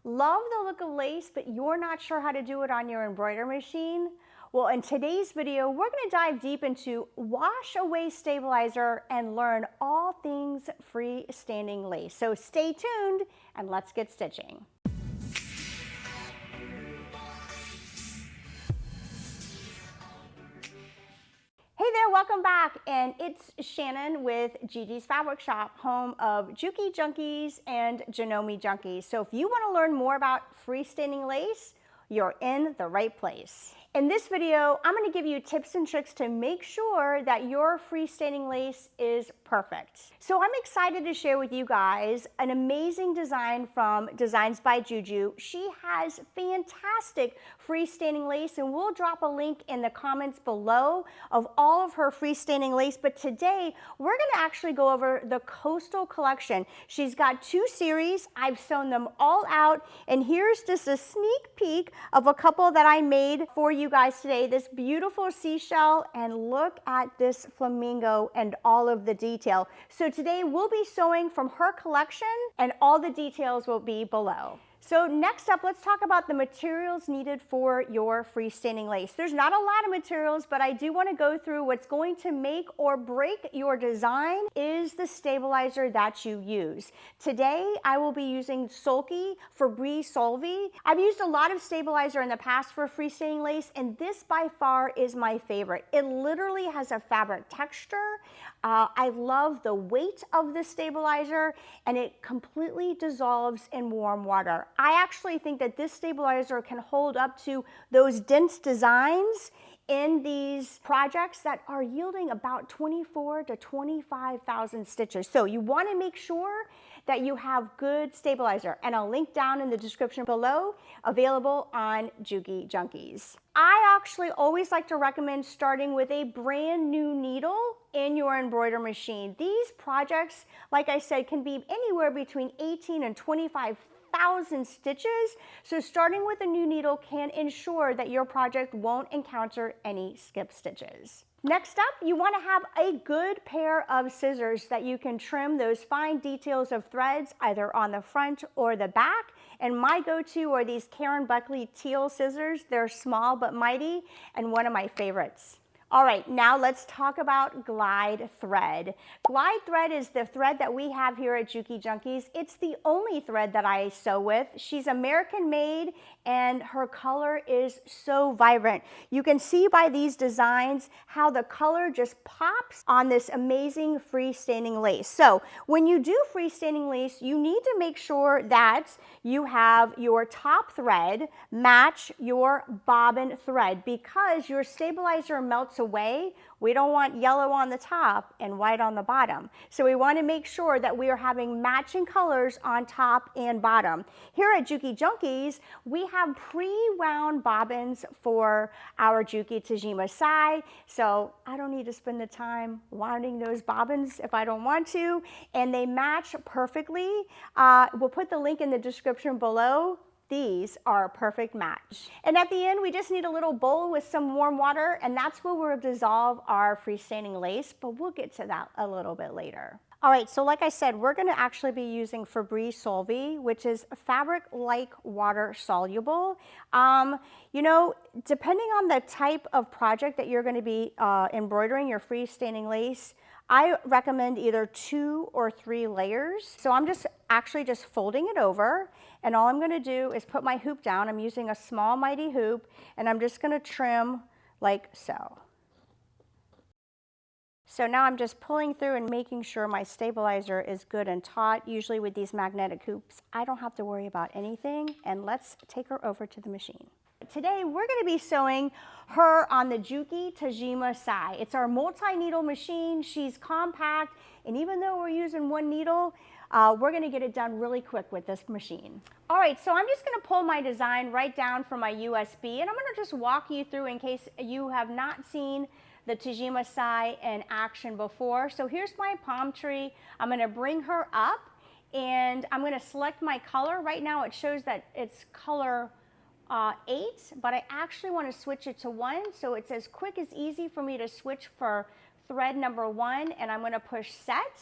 Love the look of lace, but you're not sure how to do it on your embroidery machine? Well, in today's video, we're going to dive deep into wash away stabilizer and learn all things freestanding lace. So stay tuned and let's get stitching. Hey there, welcome back, and it's Shannon with Gigi's Fabric Shop, home of Juki Junkies and Janome Junkies. So if you want to learn more about freestanding lace, you're in the right place. In this video, I'm going to give you tips and tricks to make sure that your freestanding lace is perfect. So I'm excited to share with you guys an amazing design from Designs by Juju. She has fantastic freestanding lace, and we'll drop a link in the comments below of all of her freestanding lace. But today, we're going to actually go over the Coastal Collection. She's got two series. I've sewn them all out, and here's just a sneak peek of a couple that I made for you guys today. This beautiful seashell, and look at this flamingo and all of the detail. So today we'll be sewing from her collection, and all the details will be below. So next up, let's talk about the materials needed for your freestanding lace. There's not a lot of materials, but I do want to go through what's going to make or break your design is the stabilizer that you use. Today, I will be using Embroidery. I've used a lot of stabilizer in the past for freestanding lace, and this by far is my favorite. It literally has a fabric texture. I love the weight of the stabilizer, and it completely dissolves in warm water. I actually think that this stabilizer can hold up to those dense designs in these projects that are yielding about 24,000 to 25,000 stitches. So you want to make sure that you have good stabilizer, and I'll link down in the description below, available on Juki Junkies. I actually always like to recommend starting with a brand new needle in your embroidery machine. These projects, like I said, can be anywhere between 18 and 25,000 stitches, so starting with a new needle can ensure that your project won't encounter any skip stitches. Next up, you want to have a good pair of scissors that you can trim those fine details of threads either on the front or the back. And my go-to are these Karen Buckley teal scissors. They're small but mighty, and one of my favorites. All right, now let's talk about glide thread. Glide thread is the thread that we have here at Juki Junkies. It's the only thread that I sew with. She's American made, and her color is so vibrant. You can see by these designs how the color just pops on this amazing freestanding lace. So when you do freestanding lace, you need to make sure that you have your top thread match your bobbin thread, because your stabilizer melts away. We don't want yellow on the top and white on the bottom. So we want to make sure that we are having matching colors on top and bottom. Here at Juki Junkies, we have pre-wound bobbins for our Juki Tajima Sai. So I don't need to spend the time winding those bobbins if I don't want to. And they match perfectly. We'll put the link in the description below. These are a perfect match. And at the end, we just need a little bowl with some warm water, and that's where we'll dissolve our freestanding lace, but we'll get to that a little bit later. All right, so like I said, we're going to actually be using Embroidery, which is fabric like water soluble. You know, depending on the type of project that you're going to be embroidering your freestanding lace, I recommend either 2 or 3 layers. So I'm just folding it over, and all I'm going to do is put my hoop down. I'm using a small mighty hoop, and I'm just going to trim like so. So now I'm just pulling through and making sure my stabilizer is good and taut. Usually with these magnetic hoops, I don't have to worry about anything, and let's take her over to the machine. Today, we're going to be sewing her on the Juki Tajima Sai. It's our multi-needle machine. She's compact, and even though we're using one needle, we're going to get it done really quick with this machine. All right, so I'm just going to pull my design right down from my USB, and I'm going to just walk you through in case you have not seen the Tajima Sai in action before. So here's my palm tree. I'm going to bring her up, and I'm going to select my color. Right now, it shows that it's color 8, but I actually want to switch it to 1, so it's as quick as easy for me to switch for thread number 1, and I'm going to push set,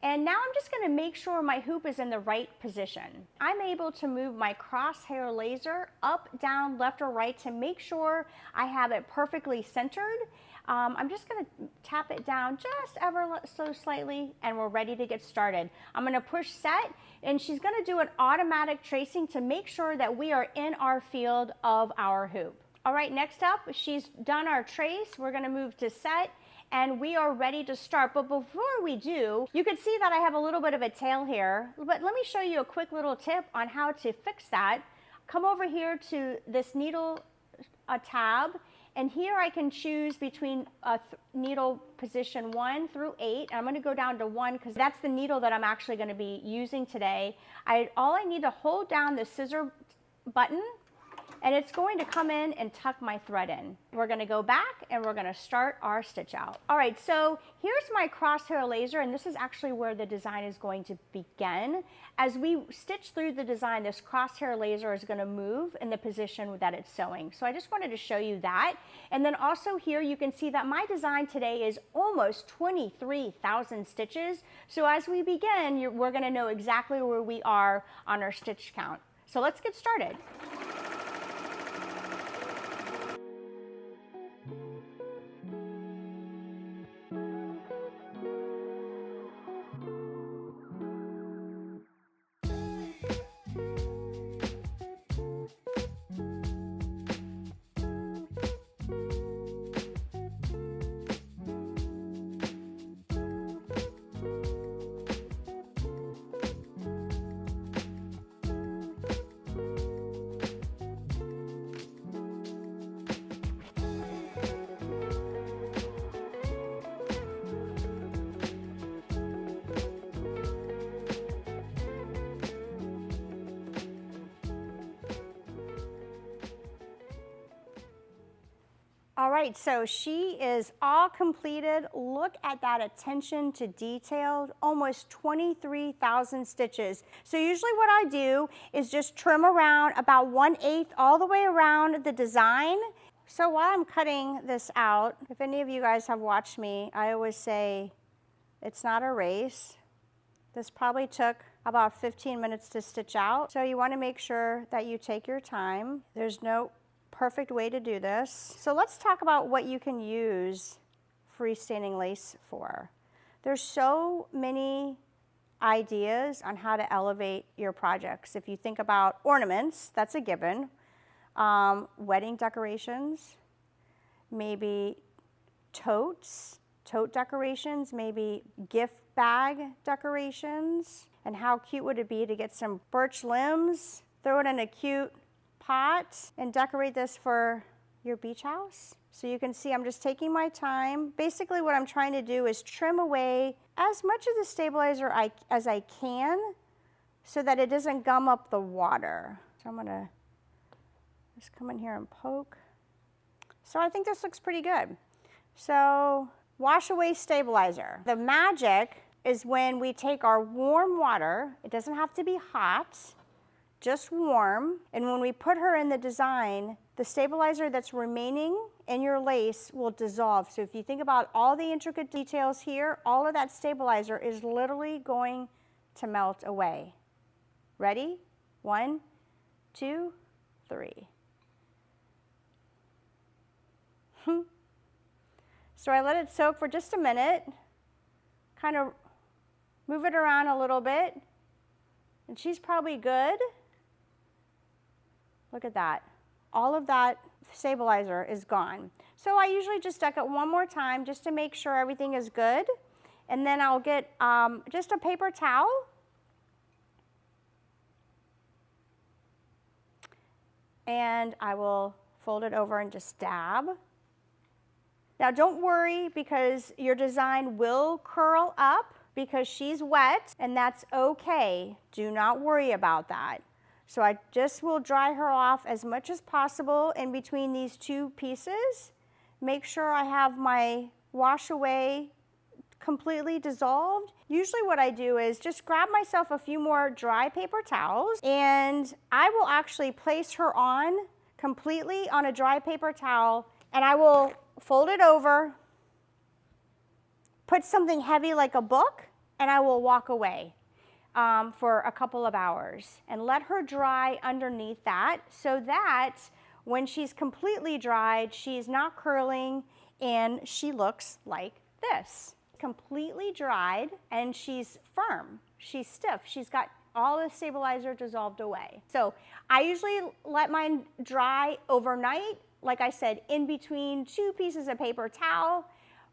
And now I'm just going to make sure my hoop is in the right position. I'm able to move my crosshair laser up, down, left, or right to make sure I have it perfectly centered. I'm just going to tap it down just ever so slightly, and we're ready to get started. I'm going to push set, and she's going to do an automatic tracing to make sure that we are in our field of our hoop. All right, next up, she's done our trace. We're going to move to set, and we are ready to start. But before we do, you can see that I have a little bit of a tail here, but let me show you a quick little tip on how to fix that. Come over here to this needle tab, and here I can choose between needle position 1 through 8. And I'm going to go down to 1 because that's the needle that I'm actually going to be using today. All I need to hold down the scissor button, and it's going to come in and tuck my thread in. We're going to go back and we're going to start our stitch out. All right, so here's my crosshair laser, and this is actually where the design is going to begin. As we stitch through the design, this crosshair laser is going to move in the position that it's sewing. So I just wanted to show you that. And then also here you can see that my design today is almost 23,000 stitches. So as we begin, we're going to know exactly where we are on our stitch count. So let's get started. All right, so she is all completed. Look at that attention to detail, almost 23,000 stitches. So usually what I do is just trim around about 1/8 all the way around the design. So while I'm cutting this out, if any of you guys have watched me, I always say it's not a race. This probably took about 15 minutes to stitch out. So you want to make sure that you take your time. There's no perfect way to do this. So let's talk about what you can use freestanding lace for. There's so many ideas on how to elevate your projects. If you think about ornaments, that's a given. Wedding decorations, maybe totes, tote decorations, maybe gift bag decorations. And how cute would it be to get some birch limbs, throw it in a cute pot, and decorate this for your beach house? So you can see I'm just taking my time. Basically what I'm trying to do is trim away as much of the stabilizer as I can so that it doesn't gum up the water. So I'm gonna just come in here and poke. So I think this looks pretty good. So wash away stabilizer. The magic is when we take our warm water, it doesn't have to be hot, just warm, and when we put her in the design, the stabilizer that's remaining in your lace will dissolve. So if you think about all the intricate details here, all of that stabilizer is literally going to melt away. Ready? 1, 2, 3. So I let it soak for just a minute, kind of move it around a little bit, and she's probably good. Look at that. All of that stabilizer is gone. So I usually just deck it one more time just to make sure everything is good. And then I'll get just a paper towel. And I will fold it over and just dab. Now don't worry, because your design will curl up because she's wet, and that's okay. Do not worry about that. So I just will dry her off as much as possible in between these two pieces. Make sure I have my wash away completely dissolved. Usually what I do is just grab myself a few more dry paper towels, and I will actually place her on completely on a dry paper towel, and I will fold it over, put something heavy like a book and I will walk away for a couple of hours and let her dry underneath that, so that when she's completely dried, she's not curling and she looks like this. Completely dried and she's firm, she's stiff, she's got all the stabilizer dissolved away. So I usually let mine dry overnight, like I said, in between 2 pieces of paper towel,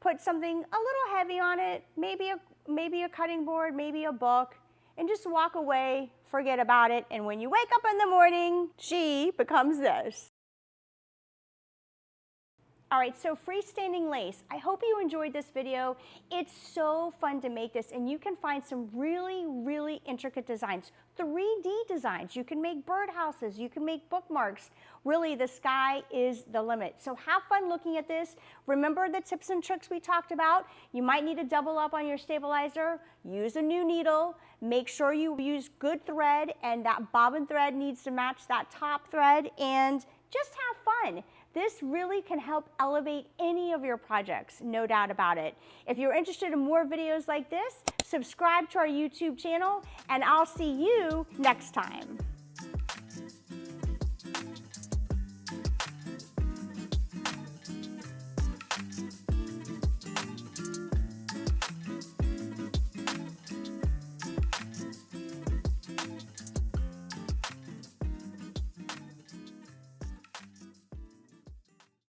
put something a little heavy on it, maybe a cutting board, maybe a book, and just walk away, forget about it, and when you wake up in the morning, she becomes this. All right, so freestanding lace. I hope you enjoyed this video. It's so fun to make this, and you can find some really, really intricate designs. 3D designs. You can make birdhouses, you can make bookmarks. Really, the sky is the limit. So have fun looking at this. Remember the tips and tricks we talked about. You might need to double up on your stabilizer. Use a new needle. Make sure you use good thread, and that bobbin thread needs to match that top thread, and just have fun. This really can help elevate any of your projects, no doubt about it. If you're interested in more videos like this, subscribe to our YouTube channel, and I'll see you next time.